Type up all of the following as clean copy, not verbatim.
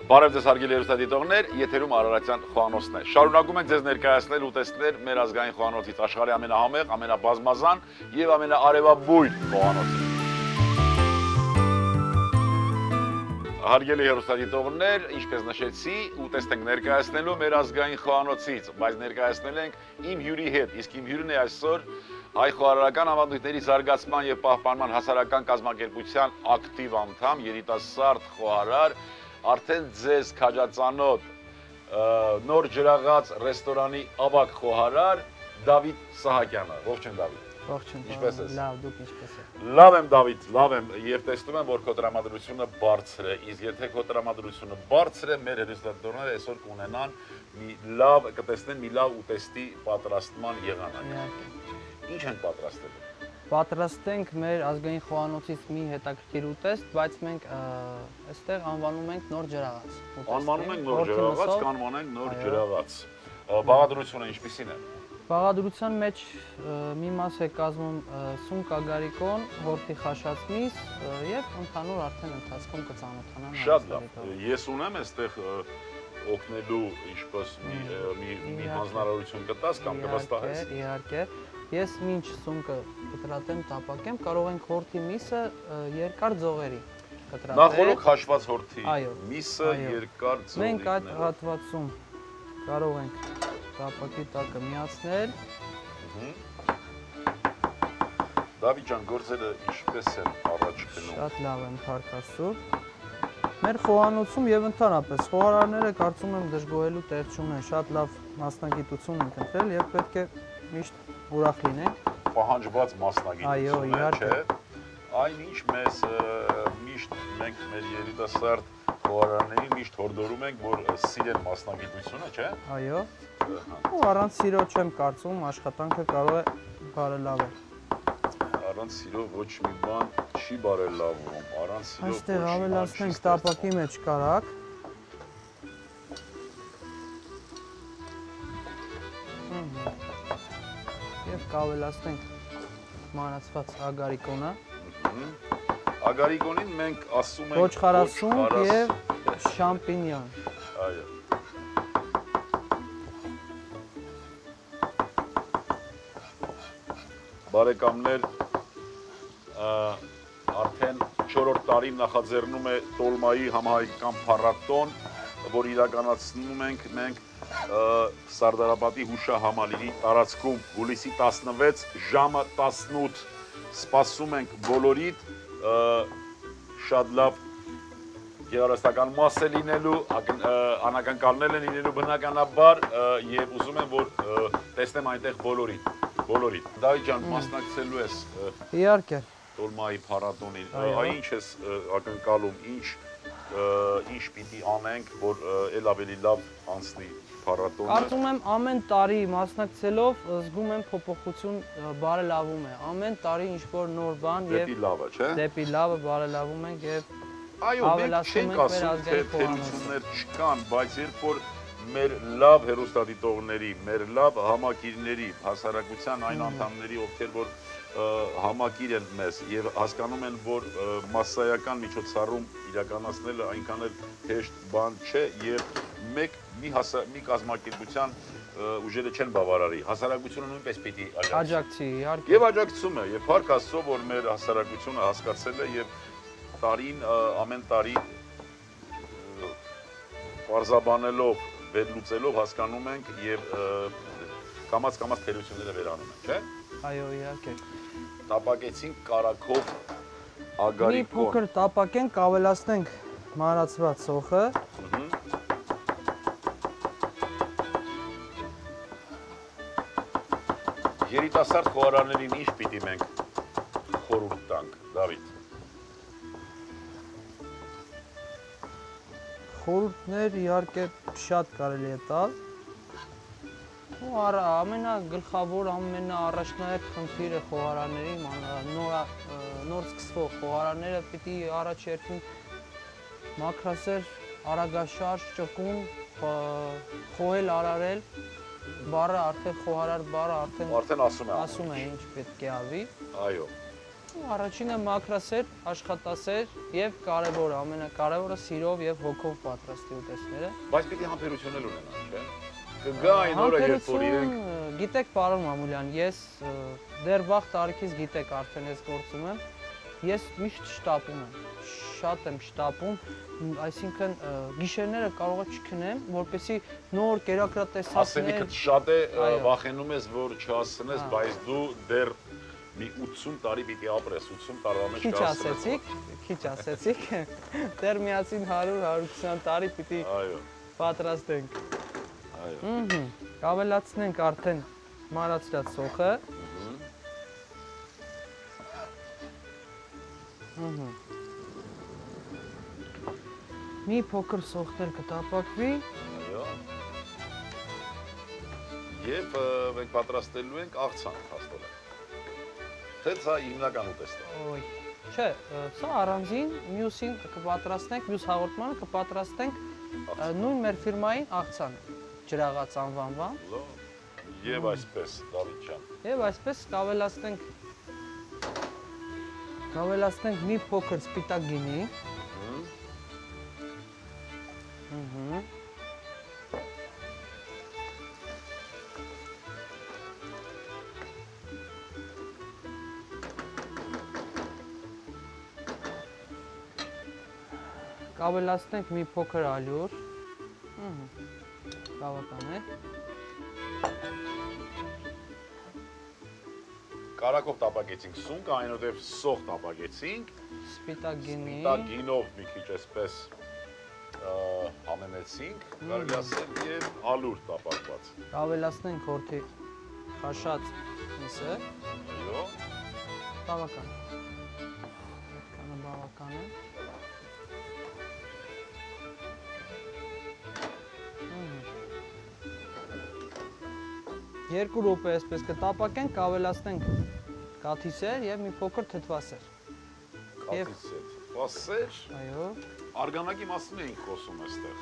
Բարև ձեզ հարգելի հեռուստադիտողներ, եթերում Արարատյան խոհանոցն է։ Շարունակում ենք ձեզ ներկայացնել ուտեստներ մեր ազգային խոհանոցից, աշխարհի ամենահամեղ, ամենաբազմազան եւ ամենաարևաբույր խոհանոցից։ Հարգելի հեռուստադիտողներ, ինչպես նշեցի, ուտեստ ենք ներկայացնելու մեր ազգային խոհանոցից, բայց ներկայացնել ենք իմ հյուրի հետ, իսկ իմ հյուրն է այսօր հայ խոհարարական ավանդույթների զարգացման եւ պահպանման հասարակական կազմակերպության ակտիվ անդամ, երիտասարդ խոհարար, արդեն ձեզ քաջածանոթ նոր ջրաղաց ռեստորանի ավագ խոհարար Դավիթ Սահակյանը։ Ողջույն Դավիթ։ Ողջույն։ Ինչպես ես։ Լավ, դուք ինչպես եք։ Լավ եմ Դավիթ, լավ եմ եւ տեսնում եմ որ քո տրամադրությունը բարձր է, իսկ եթե քո տրամադրությունը բարձր է, մեր հեռուստադիտողները այսօր կունենան մի լավ, կտեսնեն մի լավ ուտեստի պատրաստման եղանակ։ Ինչ են պատրաստել։ Պատրաստենք մեր ազգային խոհանոցից մի հետաքրքիր ուտեստ, բայց մենք այստեղ անվանում ենք նոր ջրաղաց։ Անվանում ենք նոր ջրաղաց, կանվանենք նոր ջրաղաց։ Բաղադրությունը ինչպիսին է։ Բաղադրության մեջ մի մաս է կազմում սունկ ագարիկոն, հորթի խաշած միս եւ ընդհանուր արդեն ընթացքում կծանոթանան։ Շատ լավ։ Ես ունեմ այստեղ օգնելու ինչպես մի հանձնարարություն կտաս կամ կվստահես։ Իհարկե։ Ես մինչ սունկը կտրատեմ, տապակեմ, կարող ենք հորթի միսը երկար ձողերի կտրատել։ Նախորդ խաշված հորթի միսը երկար ձողերի։ Մենք այդ հատվածում կարող ենք տապակի տակը միացնել։ Դավիթ ջան, գործերը ինչպես են առաջ գնում։ Շատ լավ եմ, Փառք Աստծո։ Մեր խոհանոցում եւ ընդհանրապես խոհարարները կարծում եմ դժգոհելու տեղ չունեն, շատ լավ մասնագիտություն են ընտրել եւ պետք է միշտ ուրախ լինենք։ Պահանջված մասնագիտություն է, չէ՞։ Այնինչ մեզ միշտ մենք մեր երիտասարդ խոհարարներին միշտ հորդորում ենք, որ սիրեն մասնագիտությունը, չէ՞։ Այո։ Ու առանց սիրո չեմ կարծում աշխատանքը կարող է բարելավել։ Առանց սիրո ոչ մի բան չի բարելավում, առանց սիրո այստեղ ավելացնենք տապակի մեջ կարակ։ Եվ կավելացնենք մանացված ագարիկոնը։ Ագարիկոնին մենք ասում ենք ոչխարասունկ եւ շամպինյոն։ Այո։ Բարեկամներ, արդեն 4-րդ տարին նախաձեռնում է տոլմայի համահայկական փառատոն, որ իրականացնում ենք մենք Սարդարապատի հուշահամալիրի տարածքում հուլիսի 16 ժամը 18 սպասում ենք բոլորիդ, շատ լավ գեղարվեստական մաս է լինելու, անակնկալներ են լինելու բնականաբար եւ ուզում եմ որ տեսնեմ այնտեղ բոլորիդ։ Դավիթ ջան, մասնակցելու ես Իհարկե։ տոլմայի փառատոնին, ինչ ես ակնկալում, ինչ պիտի անենք, որ ել ավելի լավ անցնի փառատոնը։ Կարծում եմ ամեն տարի մասնակցելով զգում եմ փոփոխություն բարելավում է։ Ամեն տարի ինչ որ նոր բան եւ դեպի լավը, չէ՞։ Դեպի լավը բարելավում ենք եւ այո, մենք չենք ասում, թե թերություններ չկան, բայց երբ որ մեր լավ հեռուստադիտողների, մեր լավ համակիրների, հասարակության այն անդամների, ովքեր որ համակիր են մեզ եւ հասկանում են, որ մասսայական միջոցառում իրականացնելը այնքան էլ հեշտ բան չէ եւ մի կազմակերպության ուժերը չեն բավարարի, հասարակությունը նույնպես պիտի աջակցի, իհարկե։ Եվ աջակցում է, եւ Փառք Աստծո, որ մեր հասարակությունը հասկացել է եւ տարին ամեն տարի պարզաբանելով, վերլուծելով հասկանում ենք եւ կամաց-կամաց թերությունները վերանում են, չէ՞։ Այո, իհարկե։ Տապակեցինք կարակով ագարիկոն։ Մի փոքր տապակենք, ավելացնենք մանրացված սոխը։ Երիտասարդ խոհարարներին ինչ պիտի մենք խորհուրդ տանք, Դավիթ։ Խորհուրդներ իհարկե շատ կարելի է տալ։ Ու ամենագլխավոր, ամենաառաջնահերթ խնդիրը խոհարարների, նոր սկսվող խոհարարները պիտի առաջերտին մաքրասեր, արագաշարժ, ճկուն, խոհել, արարել, բառը արդեն խոհարար բառը արդեն ասում է ինչ պետք է արվի։ Այո։ Առաջինը մաքրասեր, աշխատասեր եւ կարեւորը, ամենակարևորը սիրով եւ հոգով պատրաստի ուտեստները։ Բայց պիտի համբերություն էլ ունենան, չէ՞։ Կգա այն օրը, երբ որ իրենք Գիտեք, պարոն Մամուլյան, ես դեռ վաղ տարիքից գիտեք արդեն ես գործում եմ, ես միշտ շտապում եմ, շատ եմ շտապում, այսինքն գիշերները կարող է չքնեմ, որպեսզի նոր կերակրատեսակներ։ ասենիքդ շատ է, վախենում ես, որ չհասցնես, բայց դու դեռ մի 80 տարի պիտի ապրես, 80 տարվա մեջ կհասցնես։ Քիչ ասեցիք, դեռ միասին 100-120 տարի պիտի պատրաստենք։ Այո։ Կավելացնենք արդեն մարացրած սոխը։ Մի փոքր սոխտել կտապակվի։ Այո։ Եվ մենք պատրաստելու ենք աղցան փաստորեն։ Թե սա հիմնական ուտեստ է։ Ոյ։ Չէ, սա առանձին, մյուսին կպատրաստենք, մյուս հաղորդմանը կպատրաստենք նույն մեր ֆիրմայի աղցանը, ջրաղաց անվանվան։ Եվ այսպես, Դավիթ ջան։ Եվ այսպես կավելացնենք մի փոքր սպիտակ գինի։ Կավելացնենք մի փոքր ալյուր։ Բավական է։ Կարակով տապակեցինք սունկ, այնուհետև սոխ տապակեցինք։ Սպիտակ գինի։ Սպիտակ գինով մի քիչ այսպես համեմեցինք, կարելի ասել եւ ալուր տապակված։ Կավելացնենք հորթի խաշած միսը։ Այո։ Բավական։ Այդքանը բավական է։ Երկու րոպե այսպես կտապակենք, կավելացնենք կաթիսեր եւ մի փոքր թթվասեր։ Կաթիսեր, թթվասեր։ Այո։ Արգանակի մասին էինք խոսում այստեղ։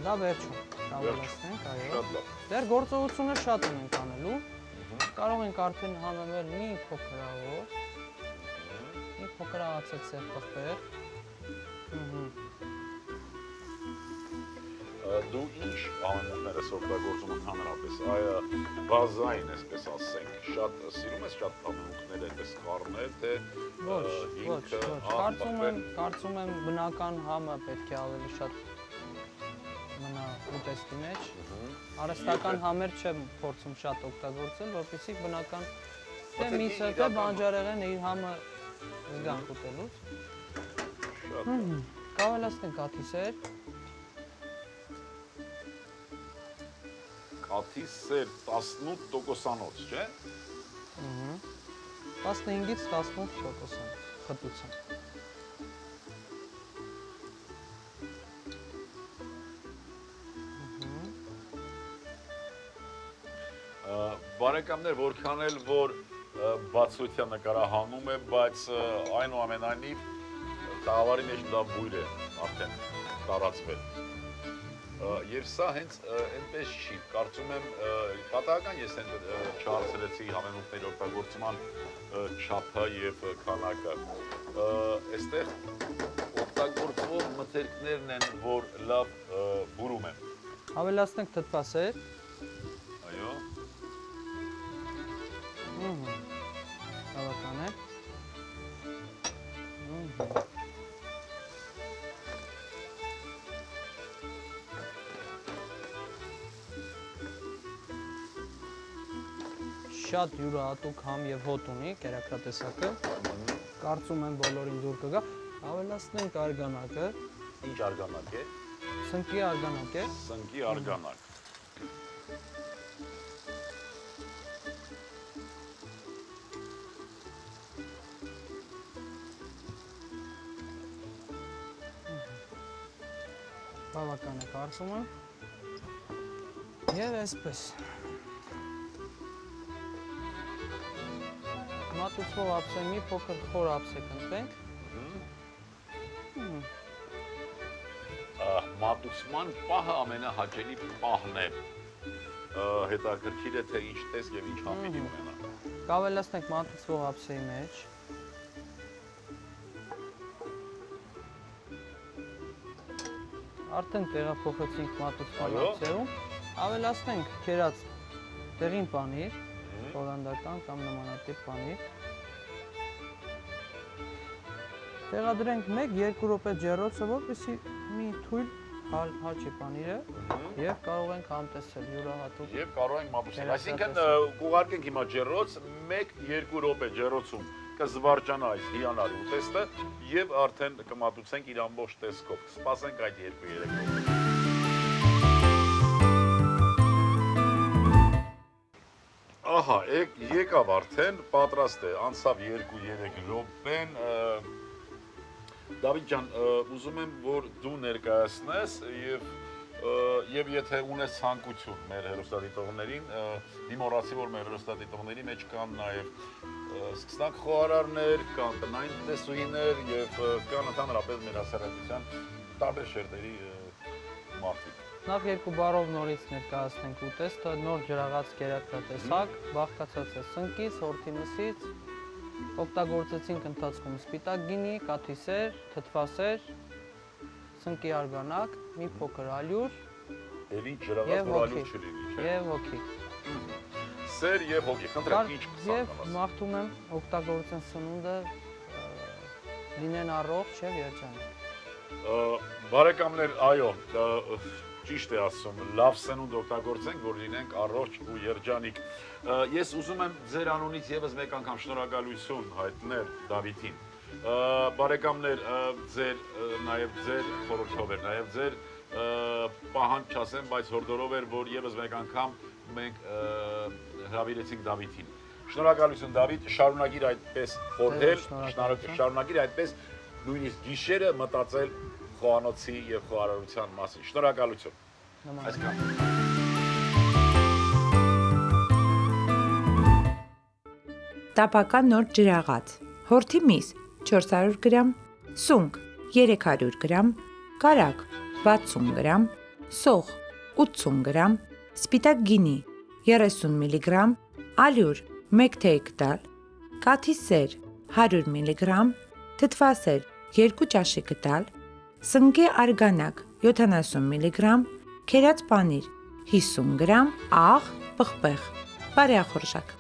Դա վերջում կավելացնենք, այո։ Շատ լավ։ Դեռ գործողությունը շատ ունենք անելու։ Կարող ենք արդեն համեմել մի փոքր աղով։ Մի փոքր աղացեցեղ պղպեղ։ Դու ինչ ամենուտները սովորագործում ընդհանրապես, բազային, այսպես ասենք, շատ սիրում ես շատ ամենուտներ այդպես խառնել, թե ոչ, կարծում եմ բնական համը պետք է ավելի շատ մնա ուտեստի մեջ, արհեստական համեր չեմ փորձում շատ օգտագործել, որպեսզի բնական թե միսը, թե բանջարեղենը իր համը զգանք ուտելուց։ Կավելացնենք կաթիսեր։ Կաթիսեր 18%-անոց, չէ։ 15-ից 18% խտություն։ Բարեկամներ, որքան էլ որ բացության նկարահանում է, բայց այնուամենայնիվ տաղավարի մեջ դա բույր է արդեն տարածվել։ Եվ սա հենց այնպես չի, կարծում եմ պատահական ես չհարցրեցի համենուտների օգտագործման չափը և քանակը։ Այստեղ օգտագործվող մթերքներն են, որ լավ բուրում են։ Ավելացնենք թթվասեր։ Այո։ Բավական է։ Շատ յուրահատուկ համ եւ հոտ ունի կերակրատեսակը։ Կարծում եմ բոլորին դուր կգա։ Ավելացնենք արգանակը։ Ինչ արգանակ է։ Սնկի արգանակ է։ Սնկի արգանակ։ Բավական է, կարծում եմ։ Եվ այսպես։ Մատուցվող ափսեն մի փոքր խոր ափսե կընտրենք։ Մատուցման պահը ամենահաճելի պահն է։ Հետաքրքիր է, թե ինչ տեսք և ինչ համ պիտի ունենա։ Կավելացնենք մատուցվող ափսեի մեջ։ արդեն տեղափոխեցինք մատուցման Այո։ ակցիայում, ավելացնենք քերած դեղին պանիր, հոլանդական կամ նմանատիպ պանիր։ Տեղադրենք 1-2 րոպե ջեռոցը, որպեսզի մի թույլ հաճի պանիրը եւ կարող ենք համտեսել յուրահատուկ։ Եվ կարող ենք մատուցել։ Այսինքն կուղարկենք հիմա ջեռոց 1-2 րոպե ջեռոցում կզվարճանա այս հիանալի ուտեստը եւ արդեն կմատուցենք իր ամբողջ տեսքով։ Սպասենք այդ 2-3 րոպե։ Ահա, եկավ արդեն, պատրաստ է, անցավ 2-3 րոպեն։ Դավիթ ջան, ուզում եմ, որ դու ներկայացնես եւ եթե ունես ցանկություն մեր հեռուստադիտողներին, դիմորացի որ մեր հեռուստադիտողների մեջ կան նաեւ սկսնակ խոհարարներ, կան տնային տեսուհիներ եւ կան ընդհանրապես մեր հասարակության տարբեր շերտերի մարդիկ։ Նախ երկու բառով նորից ներկայացնենք ուտեստը, նոր ջրաղաց կերակրատեսակ, բաղկացած է սնկից, հորթի մսից, օգտագործեցինք ընթացքում սպիտակ գինի, կաթիսեր, թթվասեր, սնկի արգանակ, մի փոքր ալյուր Էլի ջրաղաց որ ալյուր չլինի, չէ՞։ Եվ հոգի։ Սեր եւ հոգի, խնդրեմ, ինչ Եվ մաղթում եմ օգտագործեն սնունդը լինեն առողջ եւ երջանիկ։ Բարեկամներ, այո, ճիշտ է ասում, լավ սնունդ օգտագործենք, որ լինենք առողջ ու երջանիկ։ Ես ուզում եմ ձեր անունից եւս մեկ անգամ շնորհակալություն հայտնել Դավիթին։ Բարեկամներ, նաեւ ձեր խորհրդով էր, նաեւ ձեր պահանջ չասեմ, բայց հորդորով էր, որ եւս մեկ անգամ մենք հրավիրեցինք Դավիթին։ Շնորհակալություն Դավիթ, շարունակիր այդպես խորհել, շարունակիր այդպես նույնիսկ գիշերը մտածել խոհանոցի եւ խոհարարության մասին։ Շնորհակալություն։ Այսքան։ Տապական նոր ջրաղաց, հորթի միս 400 գրամ, սունկ 300 գրամ, կարագ 60 գրամ, սոխ 80 գրամ, սպիտակ գինի 30 մգ, ալյուր 1 թեյ կտալ, կաթիսեր 100 մգ, թթվասեր 2 ճաշի կտալ, սնկի արգանակ 70 մգ, քերած պանիր 50 գրամ, աղ, պղպեղ, բարեխորժակ։